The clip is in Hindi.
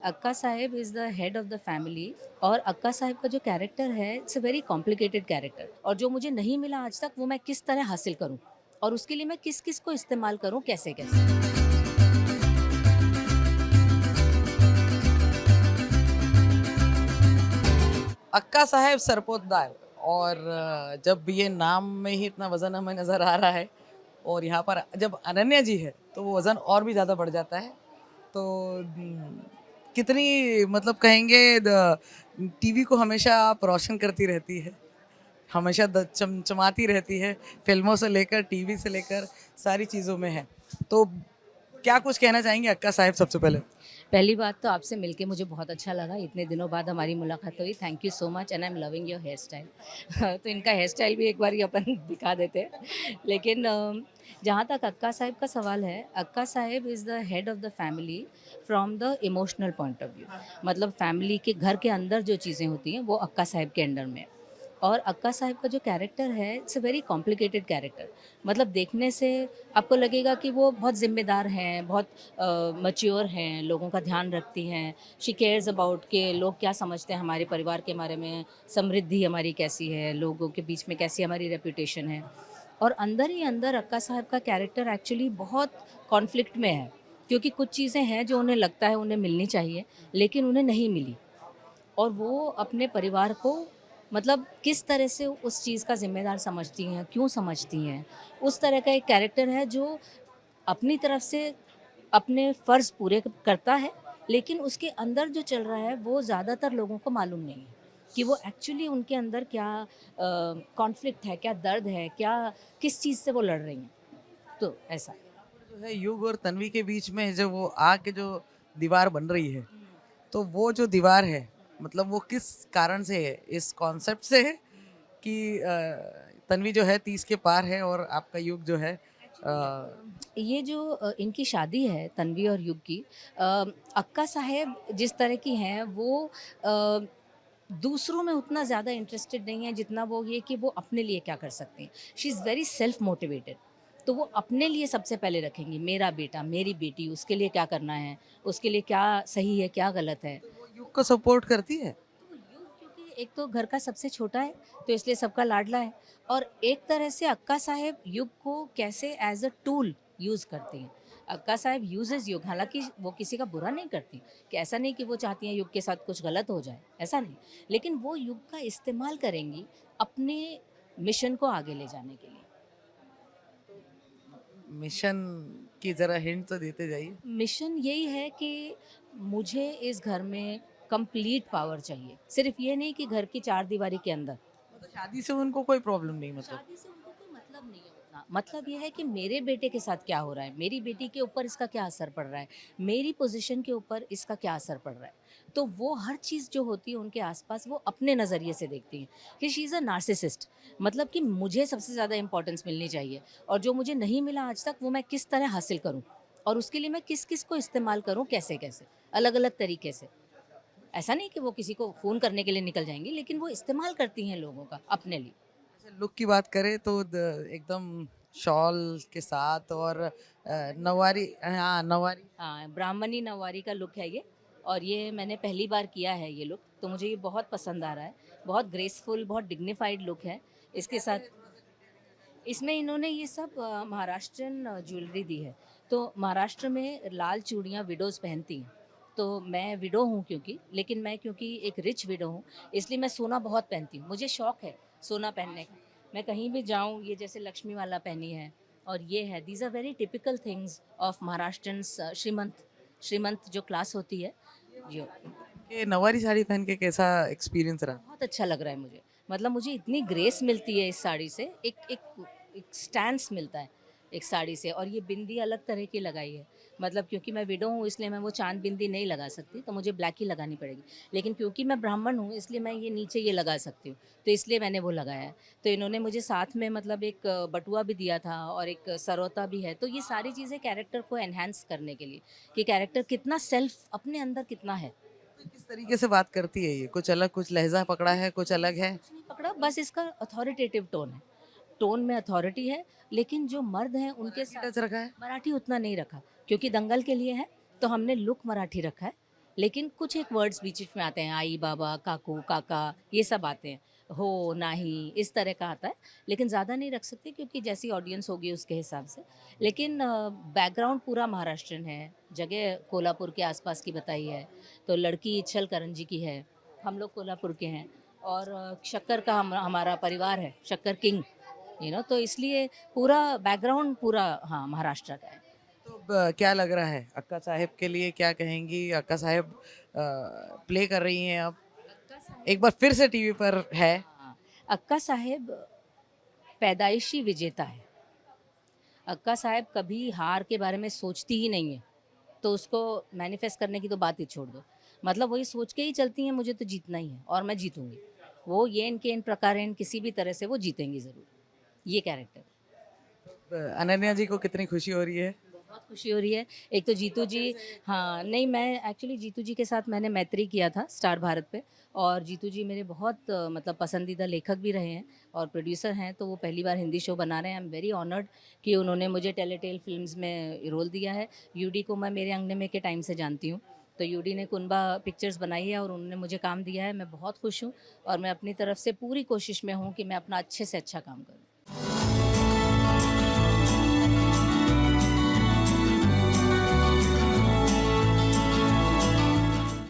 अक्का Sahib is the head of the family और अक्का साहिब का जो कैरेक्टर है it's a very complicated character और जो मुझे नहीं मिला आज तक वो मैं किस तरह हासिल करूँ और उसके लिए मैं किस-किस को इस्तेमाल करूँ कैसे-कैसे। अक्का साहेब सरपोतदार और जब ये नाम में ही इतना वज़न हमें नज़र आ रहा है और यहाँ पर जब अनन्या जी है तो वो वज़न और भी ज़्यादा बढ़ जाता है। तो कितनी मतलब कहेंगे टीवी को हमेशा आप रोशन करती रहती है, हमेशा चमचमाती रहती है, फ़िल्मों से लेकर टीवी से लेकर सारी चीज़ों में है। तो क्या कुछ कहना चाहेंगे अक्का साहेब सबसे पहले? पहली बात तो आपसे मिलके मुझे बहुत अच्छा लगा, इतने दिनों बाद हमारी मुलाकात हुई। Thank you so much and I am loving your hair style. तो इनका हेयर स्टाइल भी एक बारी अपन दिखा देते हैं। लेकिन जहाँ तक अक्का साहिब का सवाल है, अक्का Sahib is the head of the family from the emotional point of view. मतलब फैमिली के घर के अंदर जो चीज़ें होती हैं, वो अक्का साहिब के अंडर में है। और अक्का साहिब का जो कैरेक्टर है it's a very complicated character. मतलब देखने से आपको लगेगा कि वो बहुत ज़िम्मेदार हैं, बहुत मैच्योर हैं, लोगों का ध्यान रखती हैं। शी केयर्स अबाउट के लोग क्या समझते हैं हमारे परिवार के बारे में, समृद्धि हमारी कैसी है, लोगों के बीच में कैसी हमारी रेपुटेशन है। और अंदर ही अंदर अक्का साहब का कैरेक्टर एक्चुअली बहुत कॉन्फ्लिक्ट में है, क्योंकि कुछ चीज़ें हैं जो उन्हें लगता है उन्हें मिलनी चाहिए, लेकिन उन्हें नहीं मिली। और वो अपने परिवार को मतलब किस तरह से उस चीज़ का ज़िम्मेदार समझती हैं, क्यों समझती हैं, उस तरह का एक कैरेक्टर है जो अपनी तरफ से अपने फ़र्ज़ पूरे करता है, लेकिन उसके अंदर जो चल रहा है वो ज़्यादातर लोगों को मालूम नहीं है कि वो एक्चुअली उनके अंदर क्या कॉन्फ्लिक्ट है, क्या दर्द है, क्या किस चीज़ से वो लड़ रही हैं। तो ऐसा। जो है युग और तन्वी के बीच में जो वो आग की जो दीवार बन रही है, तो वो जो दीवार है मतलब वो किस कारण से है? इस कॉन्सेप्ट से है कि तन्वी जो है 30 के पार है और आपका युग जो है ये जो इनकी शादी है तन्वी और युग की, अ, अक्का साहेब जिस तरह की हैं वो अ, दूसरों में उतना ज़्यादा इंटरेस्टेड नहीं है जितना वो ये कि वो अपने लिए क्या कर सकती हैं। She is very self motivated. तो वो अपने लिए सबसे पहले रखेंगी, मेरा बेटा, मेरी बेटी, उसके लिए क्या करना है, उसके लिए क्या सही है, क्या गलत है। वो युग को सपोर्ट करती है। तो युग क्योंकि एक तो घर का सबसे छोटा है, तो इसलिए सबका लाडला है और एक तरह से अक्का साहेब युग को कैसे एज़ अ टूल यूज़ करती हैं। अक्का साहेब यूज़ेज़ युग, हालाँकि वो किसी का बुरा नहीं करती, कि ऐसा नहीं कि वो चाहती हैं युग के साथ कुछ गलत हो जाए, ऐसा नहीं। लेकिन वो युग का इस्तेमाल करेंगी अपने मिशन को आगे ले जाने के लिए। मिशन की ज़रा हिंट तो देते जाइए। मिशन यही है कि मुझे इस घर में कंप्लीट पावर चाहिए। सिर्फ़ ये नहीं कि घर की चारदीवारी के अंदर। मतलब शादी से उनको कोई प्रॉब्लम नहीं मतलब। शादी से उनको कोई मतलब नहीं है उतना। मतलब ये है कि मेरे बेटे के साथ क्या हो रहा है, मेरी बेटी के ऊपर इसका क्या असर पड़ रहा है, मेरी पोज़ीशन के ऊपर इसका क्या असर पड़ रहा है। तो वो हर चीज़ जो होती है उनके आस-पास वो अपने नज़रिए से देखती हैं कि शी इज़ अ नार्सिसिस्ट। मतलब कि मुझे सबसे ज़्यादा इम्पोर्टेंस मिलनी चाहिए और जो मुझे नहीं मिला आज तक वो मैं किस तरह हासिल करूँ और उसके लिए मैं किस-किस को इस्तेमाल करूँ, कैसे-कैसे, अलग-अलग तरीके से। ऐसा नहीं कि वो किसी को ख़ून करने के लिए निकल जाएँगी, लेकिन वो इस्तेमाल करती हैं लोगों का अपने लिए। अच्छा लुक की बात करें तो एकदम शॉल के साथ और नवारी हाँ नवारी हाँ, ब्राह्मणी नऊवारी का लुक है ये और ये मैंने पहली बार किया है ये लुक, तो मुझे ये बहुत पसंद आ रहा है। बहुत ग्रेसफुल, बहुत डिग्निफाइड लुक है। इसके साथ इसमें इन्होंने ये सब महाराष्ट्रियन ज्वेलरी दी है। तो महाराष्ट्र में लाल चूड़ियाँ विडोज़ पहनती हैं। तो मैं विडो हूँ लेकिन मैं क्योंकि एक रिच विडो हूँ, इसलिए मैं सोना बहुत पहनती हूँ। मुझे शौक है सोना पहनने का। मैं कहीं भी जाऊँ, ये जैसे लक्ष्मी वाला पहनी है और ये है, these are very typical things of Maharashtrians. श्रीमंत श्रीमंत जो क्लास होती है, जो के नवारी साड़ी पहन के कैसा एक्सपीरियंस रहा? बहुत अच्छा लग रहा है मुझे। मतलब मुझे इतनी ग्रेस मिलती है इस साड़ी से, एक एक एक स्टैंस मिलता है एक साड़ी से और ये बिंदी अलग तरह की लगाई है। मतलब क्योंकि मैं विडो हूँ इसलिए मैं वो चाँद बिंदी नहीं लगा सकती, तो मुझे ब्लैक ही लगानी पड़ेगी। लेकिन क्योंकि मैं ब्राह्मण हूँ इसलिए मैं ये नीचे ये लगा सकती हूँ, तो इसलिए मैंने वो लगाया है। तो इन्होंने मुझे साथ में मतलब एक बटुआ भी दिया था और एक सरौता भी है। तो ये सारी चीज़ें कैरेक्टर को एनहांस करने के लिए, कि कैरेक्टर कितना सेल्फ अपने अंदर कितना है। तो किस तरीके से बात करती है ये? कुछ अलग कुछ लहज़ा पकड़ा है, कुछ अलग है? कुछ नहीं पकड़ा, बस इसका अथॉरिटेटिव टोन है। टोन में अथॉरिटी है, लेकिन जो मर्द हैं उनके मराठी साथ टच रखा है? मराठी उतना नहीं रखा, क्योंकि दंगल के लिए है, तो हमने लुक मराठी रखा है। लेकिन कुछ एक वर्ड्स बीच बीच में आते हैं, आई बाबा, काकू, काका, ये सब आते हैं, हो, नाही, इस तरह का आता है। लेकिन ज़्यादा नहीं रख सकते क्योंकि जैसी ऑडियंस होगी उसके हिसाब से। लेकिन बैकग्राउंड पूरा महाराष्ट्रियन है, जगह कोल्हापुर के आसपास की बताई है। तो लड़की इच्छलकरंजी की है, हम लोग कोल्हापुर के हैं, और शक्कर का हमारा परिवार है, शक्कर किंग, तो इसलिए पूरा बैकग्राउंड पूरा, हाँ, महाराष्ट्र का है। तो क्या लग रहा है अक्का साहेब के लिए, क्या कहेंगी? अक्का साहेब प्ले कर रही हैं अब, एक बार फिर से टीवी पर है। हाँ, अक्का साहेब पैदाइशी विजेता है। अक्का साहेब कभी हार के बारे में सोचती ही नहीं है, तो उसको मैनिफेस्ट करने की तो बात ही छोड़ दो। मतलब वही सोच के ही चलती हैं, मुझे तो जीतना ही है और मैं जीतूंगी। वो येन केन प्रकारेण किसी भी तरह से वो जीतेंगी ज़रूर, ये कैरेक्टर। अनन्या जी को कितनी खुशी हो रही है? बहुत खुशी हो रही है। एक तो जीतू जी, हाँ, नहीं, मैं एक्चुअली जीतू जी के साथ मैंने मैत्री किया था स्टार भारत पे, और जीतू जी मेरे बहुत मतलब पसंदीदा लेखक भी रहे हैं और प्रोड्यूसर हैं, तो वो पहली बार हिंदी शो बना रहे हैं। आई एम वेरी ऑनर्ड कि उन्होंने मुझे टेलीटेल फिल्म्स में रोल दिया है। यूडी को मैं मेरे अंगने में के टाइम से जानती हूँ, तो यूडी ने कुनबा पिक्चर्स बनाई है और उन्होंने मुझे काम दिया है। मैं बहुत खुश हूँ और मैं अपनी तरफ से पूरी कोशिश में हूँ कि मैं अपना अच्छे से अच्छा काम करूँ।